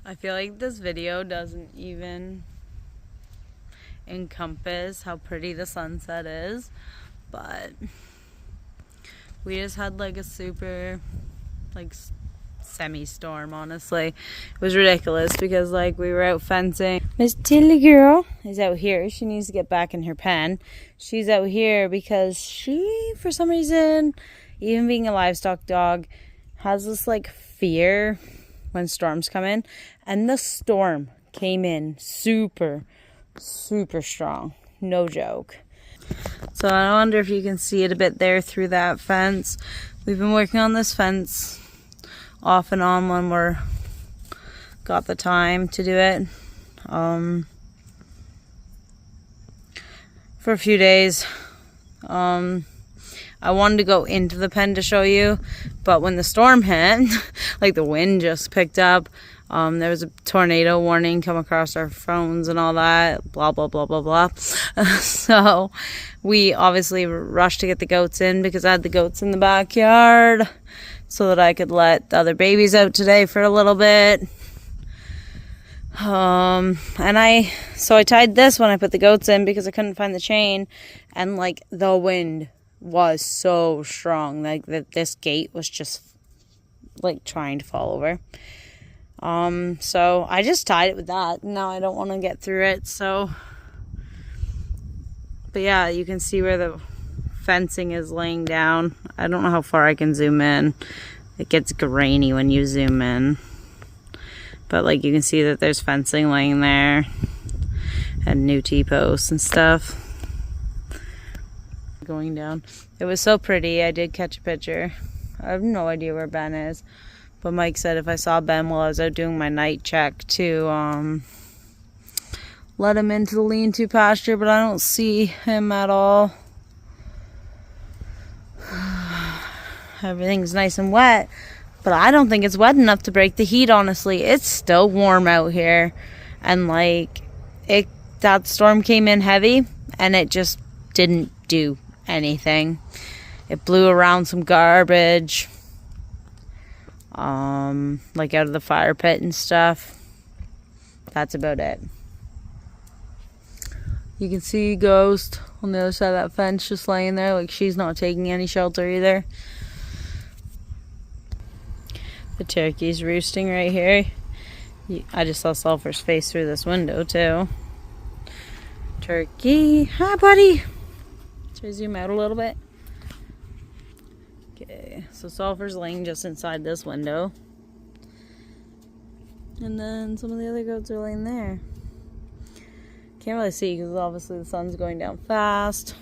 I feel like this video doesn't even encompass how pretty the sunset is, but we just had like a super like semi-storm. Honestly, it was ridiculous because like we were out fencing. Miss Tilly girl is out here. She needs to get back in her pen. She's out here because she, for some reason, even being a livestock dog, has this like fear when storms come in, and the storm came in super strong, no joke. So I wonder if you can see it a bit there through that fence. We've been working on this fence off and on when we're got the time to do it, for a few days. I wanted to go into the pen to show you, but when the storm hit, like the wind just picked up, there was a tornado warning come across our phones and all that, blah, blah, blah, blah, blah. So we obviously rushed to get the goats in because I had the goats in the backyard so that I could let the other babies out today for a little bit. So I tied this when I put the goats in because I couldn't find the chain, and like the wind was so strong, like that this gate was just like trying to fall over. So I just tied it with that. Now I don't want to get through it, so, but yeah, you can see where the fencing is laying down. I don't know how far I can zoom in. It gets grainy when you zoom in, but like you can see that there's fencing laying there and new T-posts and stuff going down. It was so pretty. I did catch a picture. I have no idea where Ben is, but Mike said if I saw Ben while I was out doing my night check to let him into the lean-to pasture, but I don't see him at all. Everything's nice and wet, but I don't think it's wet enough to break the heat, honestly. It's still warm out here, and like that storm came in heavy and it just didn't do anything. It blew around some garbage, like out of the fire pit and stuff. That's about it. You can see Ghost on the other side of that fence just laying there, like she's not taking any shelter either. The turkey's roosting right here. I just saw Sulphur's face through this window too. Turkey, hi buddy. Should I zoom out a little bit? Okay, so Sulphur's laying just inside this window. And then some of the other goats are laying there. Can't really see because obviously the sun's going down fast.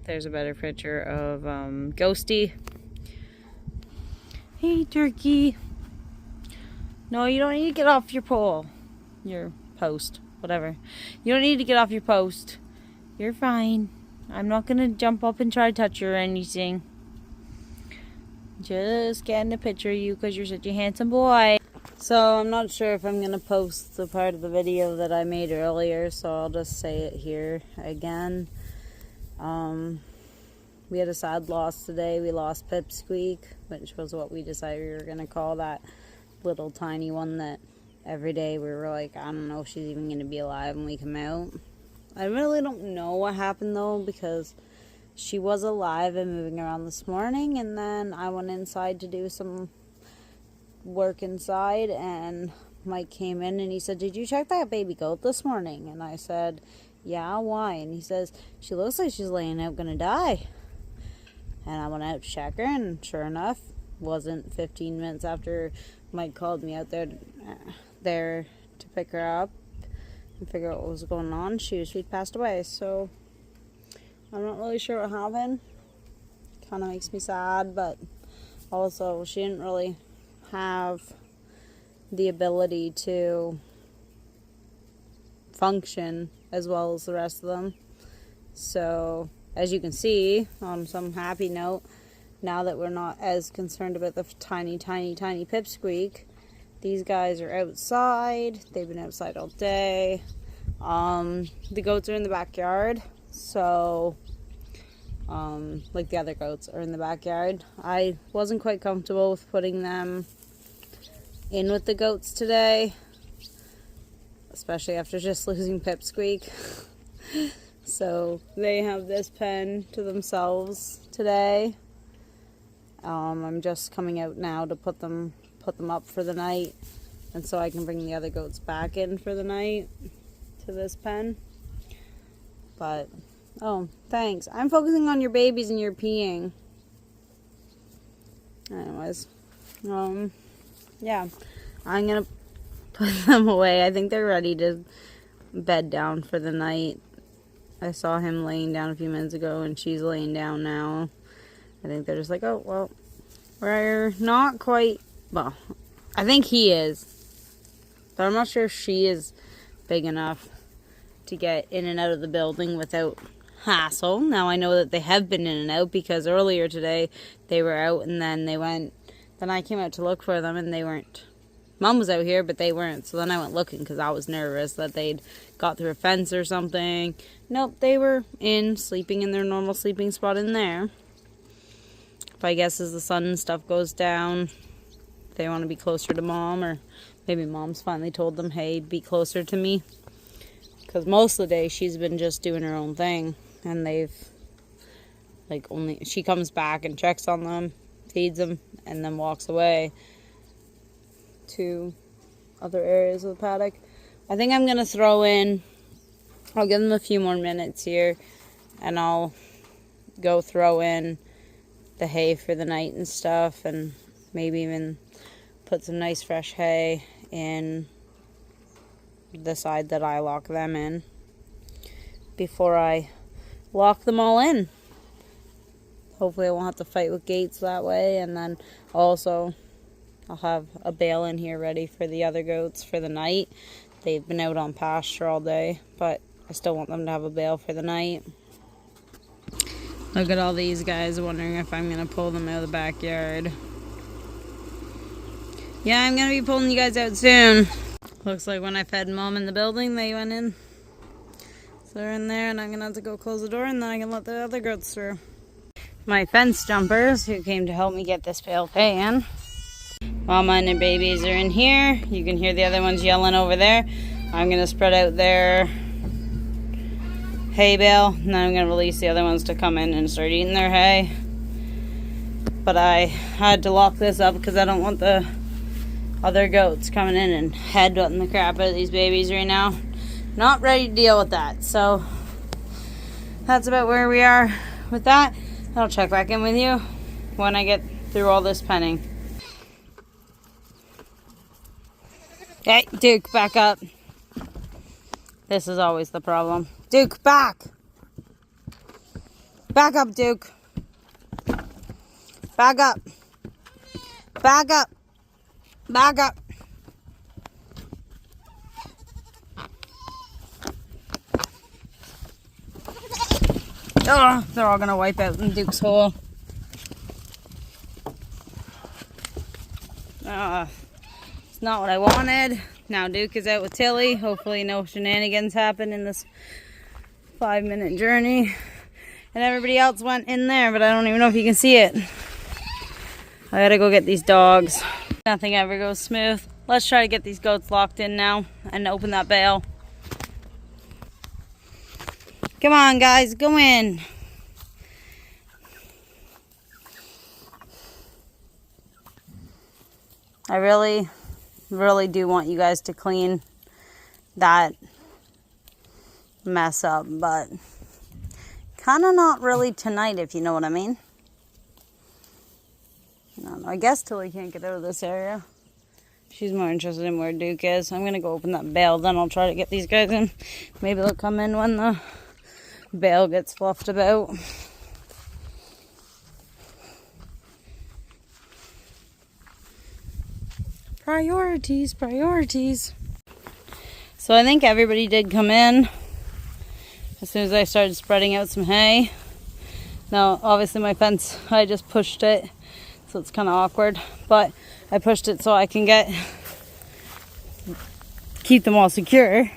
There's a better picture of Ghosty. Hey, turkey. No, you don't need to get off your pole. Your post, whatever. You don't need to get off your post. You're fine. I'm not going to jump up and try to touch you or anything. Just getting a picture of you because you're such a handsome boy. So I'm not sure if I'm going to post the part of the video that I made earlier, so I'll just say it here again. We had a sad loss today. We lost Pipsqueak, which was what we decided we were going to call that little tiny one that every day we were like, I don't know if she's even going to be alive when we come out. I really don't know what happened though, because she was alive and moving around this morning, and then I went inside to do some work inside, and Mike came in and he said, did you check that baby goat this morning? And I said, yeah, why? And he says, she looks like she's laying out gonna die. And I went out to check her, and sure enough, wasn't 15 minutes after Mike called me out there to pick her up and figure out what was going on, she'd passed away. So I'm not really sure what happened. Kind of makes me sad, but also she didn't really have the ability to function as well as the rest of them. So as you can see, on some happy note, now that we're not as concerned about the tiny Pipsqueak, these guys are outside. They've been outside all day. The goats are in the backyard, so like the other goats are in the backyard. I wasn't quite comfortable with putting them in with the goats today, especially after just losing Pipsqueak. So they have this pen to themselves today. I'm just coming out now to put them up for the night, and so I can bring the other goats back in for the night to this pen. But oh, thanks. I'm focusing on your babies and your peeing. Anyways, yeah, I'm gonna put them away. I think they're ready to bed down for the night. I saw him laying down a few minutes ago, and she's laying down now. I think they're just like, oh, well, we're not quite, well, I think he is, but I'm not sure if she is big enough to get in and out of the building without hassle. Now I know that they have been in and out, because earlier today they were out, and then then I came out to look for them, and they weren't. Mom was out here, but they weren't, so then I went looking because I was nervous that they'd got through a fence or something. Nope, they were sleeping in their normal sleeping spot in there. If I guess as the sun and stuff goes down, they want to be closer to Mom, or maybe Mom's finally told them, hey, be closer to me. Because most of the day she's been just doing her own thing, and they've, she comes back and checks on them, feeds them, and then walks away to other areas of the paddock. I think I'm going to throw in, I'll give them a few more minutes here, and I'll go throw in the hay for the night and stuff, and maybe even put some nice fresh hay in the side that I lock them in before I lock them all in. Hopefully I won't have to fight with gates that way, and then also I'll have a bale in here ready for the other goats for the night. They've been out on pasture all day, but I still want them to have a bale for the night. Look at all these guys wondering if I'm going to pull them out of the backyard. Yeah, I'm going to be pulling you guys out soon. Looks like when I fed Mom in the building, they went in. So they're in there, and I'm going to have to go close the door, and then I can let the other goats through. My fence jumpers, who came to help me get this bale of hay in. Mama and her babies are in here. You can hear the other ones yelling over there. I'm going to spread out their hay bale, and then I'm going to release the other ones to come in and start eating their hay. But I had to lock this up because I don't want the other goats coming in and headbutting the crap out of these babies right now. Not ready to deal with that. So that's about where we are with that. I'll check back in with you when I get through all this penning. Hey, Duke, back up. This is always the problem. Duke, back. Back up, Duke. Back up. Back up. Back up. Oh, they're all going to wipe out in Duke's hole. It's not what I wanted. Now Duke is out with Tilly. Hopefully no shenanigans happen in this 5-minute journey. And everybody else went in there, but I don't even know if you can see it. I gotta go get these dogs. Nothing ever goes smooth. Let's try to get these goats locked in now and open that bale. Come on, guys, go in. I really do want you guys to clean that mess up, but kind of not really tonight, if you know what I mean. I don't know. I guess Tilly can't get out of this area. She's more interested in where Duke is. I'm going to go open that bale, then I'll try to get these guys in. Maybe they'll come in when the bale gets fluffed about. Priorities, priorities. So I think everybody did come in as soon as I started spreading out some hay. Now, obviously my fence, I just pushed it, so it's kind of awkward, but I pushed it so I can keep them all secure.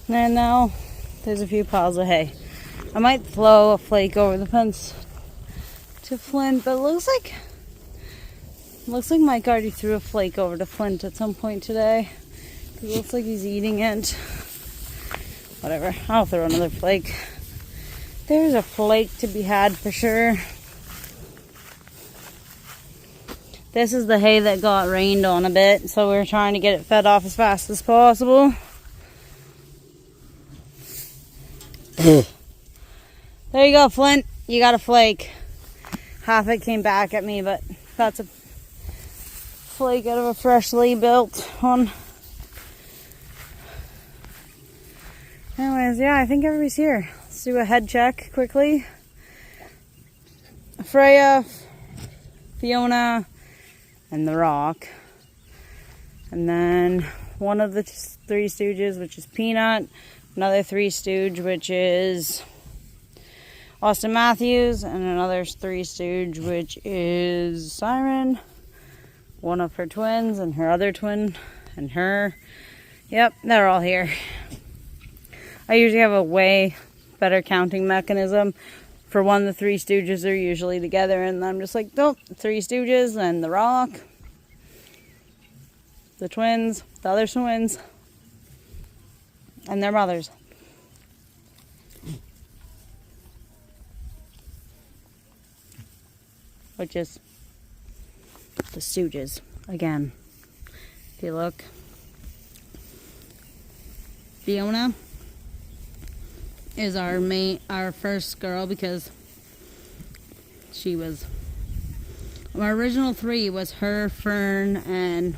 And now there's a few piles of hay. I might throw a flake over the fence to Flint, but it looks like Mike already threw a flake over to Flint at some point today. It looks like he's eating it. Whatever, I'll throw another flake. There's a flake to be had for sure. This is the hay that got rained on a bit, so we're trying to get it fed off as fast as possible. There you go, Flint. You got a flake. Half it came back at me, but that's a flake out of a freshly built one. Anyways, yeah, I think everybody's here. Let's do a head check quickly. Freya, Fiona, and the Rock. And then one of the Three Stooges, which is Peanut. Another Three Stooge, which is Austin Matthews. And another Three Stooge, which is Siren. One of her twins and her other twin and her. Yep, they're all here. I usually have a way better counting mechanism. For one, the Three Stooges are usually together, and I'm just like, nope, Three Stooges and the Rock, the twins, the other twins, and their mothers. Which is the Stooges again. If you look, Fiona is our first girl, because she was, our original three was her, Fern, and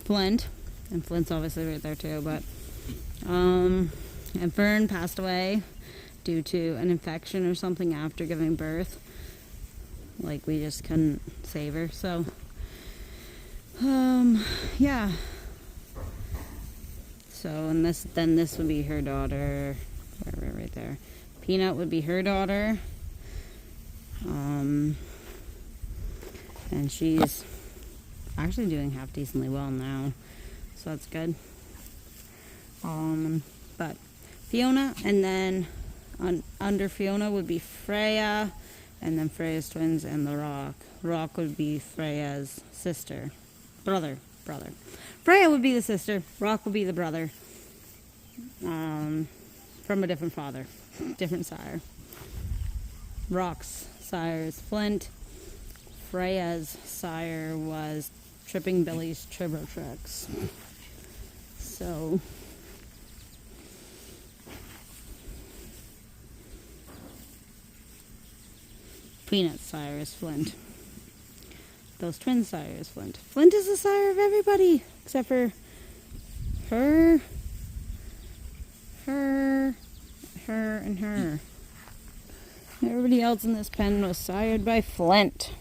Flint, and Flint's obviously right there too, but and Fern passed away due to an infection or something after giving birth. Like, we just couldn't save her, so yeah. So, and this would be her daughter, right there. Peanut would be her daughter. And she's actually doing half decently well now, so that's good. But Fiona, and then under Fiona would be Freya, and then Freya's twins and the Rock. Rock would be Freya's sister, brother. Freya would be the sister, Rock would be the brother, from a different father, different sire. Rock's sire is Flint. Freya's sire was Tripping Billy's Tribotrix. So, Peanut's sire is Flint. Those twin sire is Flint. Flint is the sire of everybody except for her, and her. Everybody else in this pen was sired by Flint.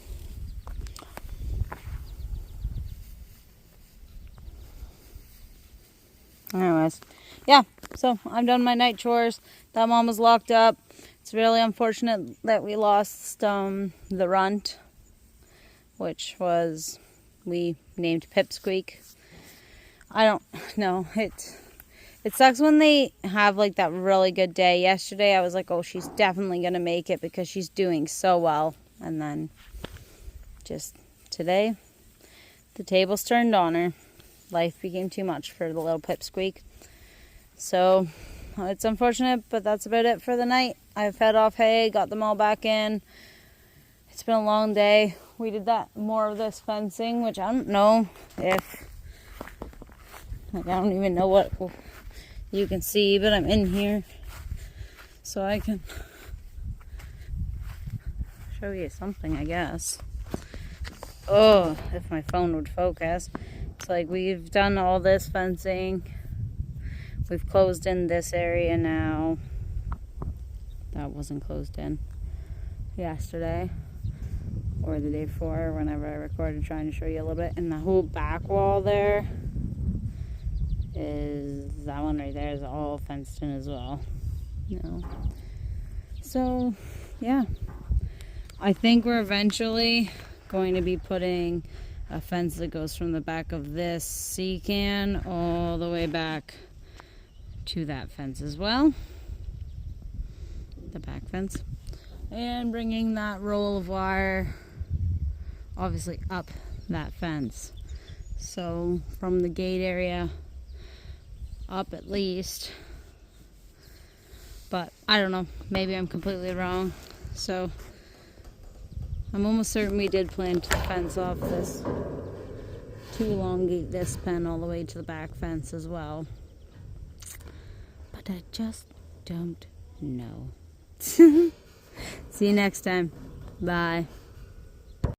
Anyways, yeah, so I'm done my night chores. That mom was locked up. It's really unfortunate that we lost the runt, which was, we named Pipsqueak. I don't know, it sucks when they have like that really good day. Yesterday I was like, oh, she's definitely gonna make it because she's doing so well, and then just today the tables turned on her. Life became too much for the little Pipsqueak. So it's unfortunate, but that's about it for the night. I fed off hay, got them all back in. It's been a long day. We did more of this fencing, which I don't know if, like, I don't even know what you can see, but I'm in here so I can show you something, I guess. Oh, if my phone would focus. It's like, we've done all this fencing. We've closed in this area now. That wasn't closed in yesterday or the day before, whenever I recorded, trying to show you a little bit. And the whole back wall there is, that one right there is all fenced in as well. You know. So, yeah. I think we're eventually going to be putting a fence that goes from the back of this sea can all the way back to that fence as well. the back fence, and bringing that roll of wire obviously up that fence. So from the gate area up at least, but I don't know, maybe I'm completely wrong. So I'm almost certain we did plan to fence off this, to elongate this pen all the way to the back fence as well, but I just don't know. See you next time. Bye.